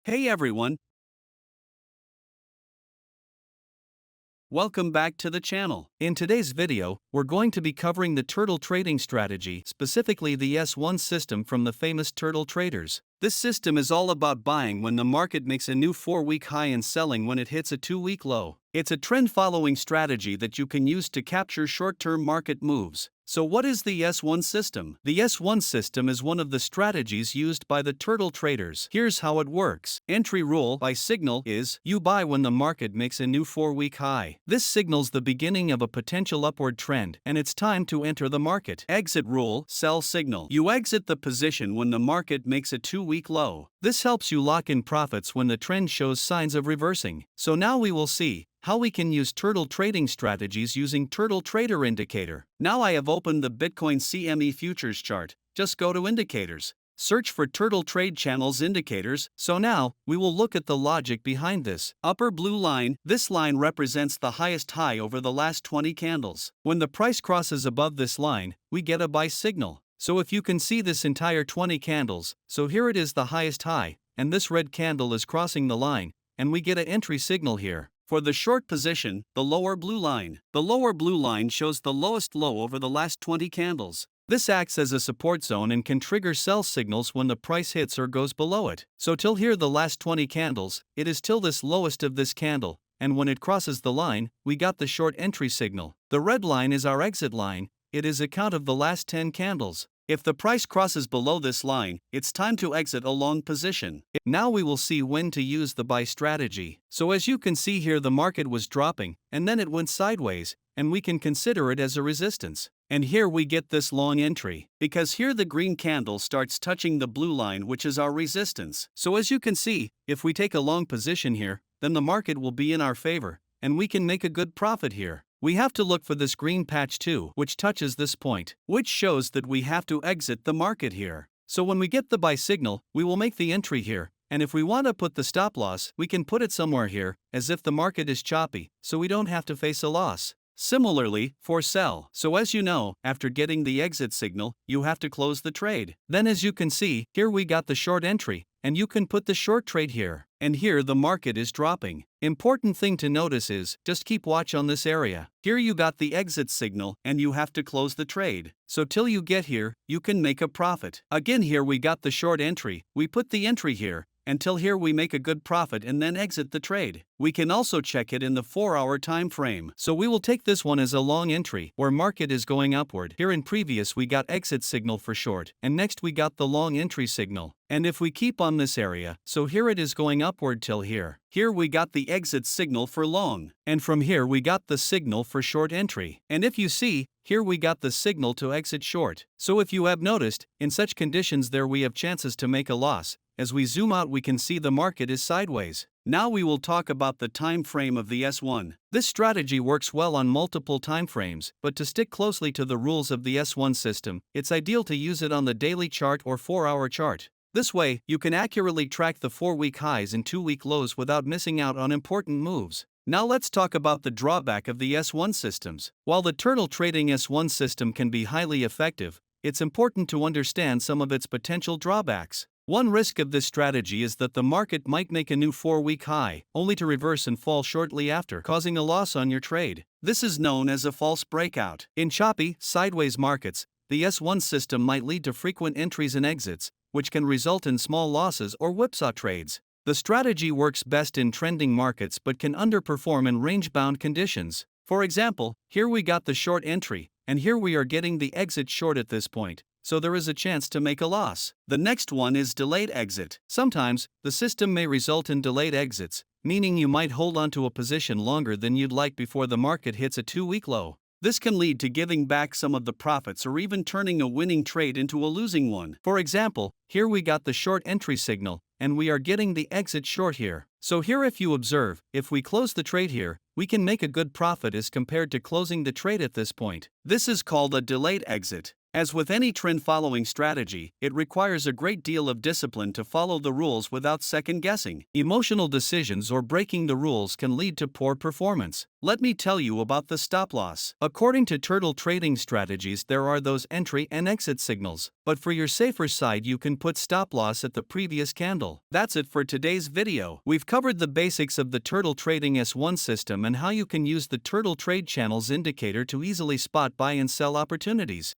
Hey everyone, welcome back to the channel. In today's video, we're going to be covering the turtle trading strategy, specifically the S1 system from the famous turtle traders. This system is all about buying when the market makes a new 4-week high and selling when it hits a 2-week low. It's a trend-following strategy that you can use to capture short-term market moves. So what is the S1 system? The S1 system is one of the strategies used by the turtle traders. Here's how it works. Entry rule by signal is, you buy when the market makes a new 4-week high. This signals the beginning of a potential upward trend, and it's time to enter the market. Exit rule, sell signal. You exit the position when the market makes a 2-week low. This helps you lock in profits when the trend shows signs of reversing. So now we will see how we can use turtle trading strategies using Turtle Trader Indicator. Now I have opened the Bitcoin CME futures chart. Just go to Indicators. Search for Turtle Trade Channels Indicators. So now, we will look at the logic behind this. Upper blue line, this line represents the highest high over the last 20 candles. When the price crosses above this line, we get a buy signal. So if you can see this entire 20 candles, so here it is the highest high, and this red candle is crossing the line, and we get an entry signal here. For the short position, the lower blue line. The lower blue line shows the lowest low over the last 20 candles. This acts as a support zone and can trigger sell signals when the price hits or goes below it. So till here the last 20 candles, it is till this lowest of this candle, and when it crosses the line, we got the short entry signal. The red line is our exit line. It is a count of the last 10 candles. If the price crosses below this line, it's time to exit a long position. Now we will see when to use the buy strategy. So as you can see here, the market was dropping, and then it went sideways, and we can consider it as a resistance. And here we get this long entry, because here the green candle starts touching the blue line, which is our resistance. So as you can see, if we take a long position here, then the market will be in our favor, and we can make a good profit here. We have to look for this green patch too, which touches this point, which shows that we have to exit the market here. So when we get the buy signal, we will make the entry here, and if we want to put the stop loss, we can put it somewhere here, as if the market is choppy, so we don't have to face a loss. Similarly, for sell. So as you know, after getting the exit signal, you have to close the trade. Then as you can see, here we got the short entry, and you can put the short trade here. And here the market is dropping. Important thing to notice is, just keep watch on this area. Here you got the exit signal, and you have to close the trade. So till you get here, you can make a profit. Again here we got the short entry, we put the entry here. Until here we make a good profit and then exit the trade. We can also check it in the 4-hour time frame. So we will take this one as a long entry, where market is going upward. Here in previous we got exit signal for short, and next we got the long entry signal. And if we keep on this area, so here it is going upward till here. Here we got the exit signal for long, and from here we got the signal for short entry. And if you see, here we got the signal to exit short. So if you have noticed, in such conditions there we have chances to make a loss. As we zoom out we can see the market is sideways. Now we will talk about the time frame of the S1. This strategy works well on multiple time frames, but to stick closely to the rules of the S1 system, it's ideal to use it on the daily chart or 4-hour chart. This way, you can accurately track the 4-week highs and 2-week lows without missing out on important moves. Now let's talk about the drawback of the S1 systems. While the turtle trading S1 system can be highly effective, it's important to understand some of its potential drawbacks. One risk of this strategy is that the market might make a new 4-week high, only to reverse and fall shortly after, causing a loss on your trade. This is known as a false breakout. In choppy, sideways markets, the S1 system might lead to frequent entries and exits, which can result in small losses or whipsaw trades. The strategy works best in trending markets but can underperform in range-bound conditions. For example, here we got the short entry, and here we are getting the exit short at this point, so there is a chance to make a loss. The next one is delayed exit. Sometimes, the system may result in delayed exits, meaning you might hold onto a position longer than you'd like before the market hits a 2-week low. This can lead to giving back some of the profits or even turning a winning trade into a losing one. For example, here we got the short entry signal, and we are getting the exit short here. So here if you observe, if we close the trade here, we can make a good profit as compared to closing the trade at this point. This is called a delayed exit. As with any trend-following strategy, it requires a great deal of discipline to follow the rules without second-guessing. Emotional decisions or breaking the rules can lead to poor performance. Let me tell you about the stop loss. According to turtle trading strategies, there are those entry and exit signals, but for your safer side you can put stop loss at the previous candle. That's it for today's video. We've covered the basics of the turtle trading S1 system and how you can use the turtle trade channels indicator to easily spot buy and sell opportunities.